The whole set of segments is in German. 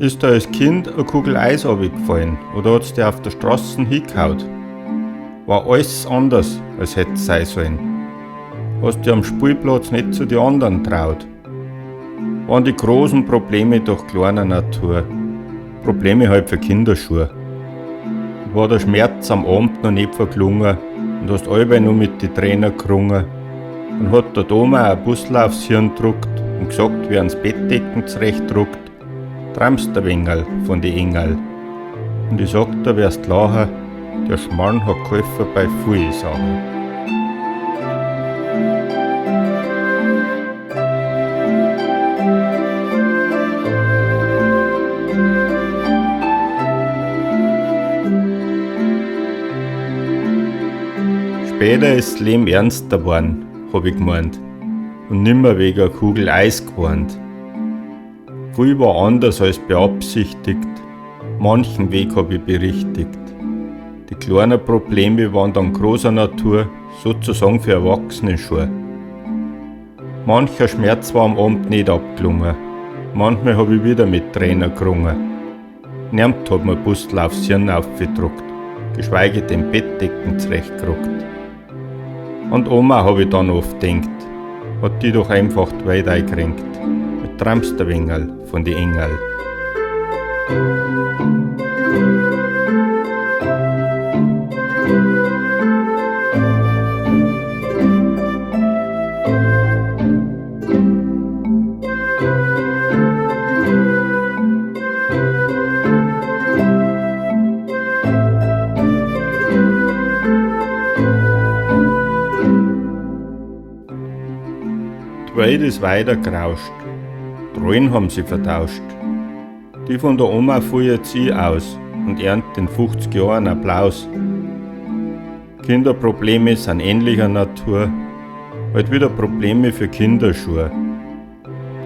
Ist dir als Kind eine Kugel Eis runtergefallen oder hat's dir auf der Straße hingehaut? War alles anders, als hätte es sein sollen? Hast dir am Spielplatz nicht zu den anderen traut? Waren die großen Probleme doch kleiner Natur? Probleme halt für Kinderschuhe. War der Schmerz am Abend noch nicht verklungen und hast allweil nur mit den Tränen gerungen? Dann hat der Doma ein Bussel aufs Hirn gedruckt und gesagt, wie ans Bettdecken zurechtdruckt, träumst der Wengerl von die Engel. Und ich sag dir, wirst lachen, der Schmarrn hat geholfen bei vielen Sachen. Später ist das Leben ernster geworden, hab ich gemeint, und nimmer wegen einer Kugel Eis gewarnt. Viel war anders als beabsichtigt, manchen Weg hab ich berichtigt. Die kleinen Probleme waren dann großer Natur, sozusagen für Erwachsene schon. Mancher Schmerz war am Abend nicht abgelungen, manchmal hab ich wieder mit Tränen gerungen. Niemand hat mir Bustel aufs Hirn aufgedruckt, geschweige den Bettdecken zurechtgerückt. Und Oma hab ich dann oft denkt, hat die doch einfach die Welt eingerenkt, mit träumst der Wengerl von die Engel. Die Welt ist weitergerauscht, die Rollen haben sie vertauscht. Die von der Oma feuert sie aus und erntet in 50 Jahren Applaus. Kinderprobleme sind ähnlicher Natur, halt wieder Probleme für Kinderschuhe.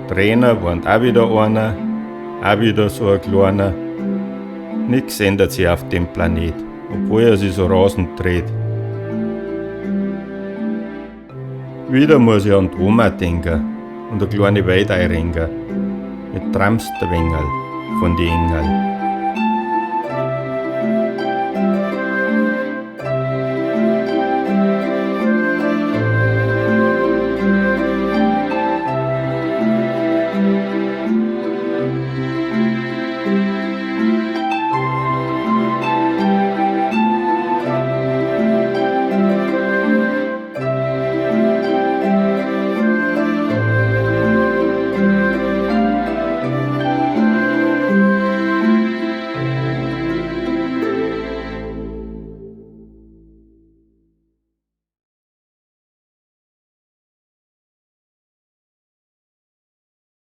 Trainer waren auch wieder einer, auch wieder so ein kleiner. Nix ändert sich auf dem Planet, obwohl er sich so rasend dreht. Wieder muss ich an die Oma denken und eine kleine Welt einrenken, mit träumst der Wengerl von die Engel.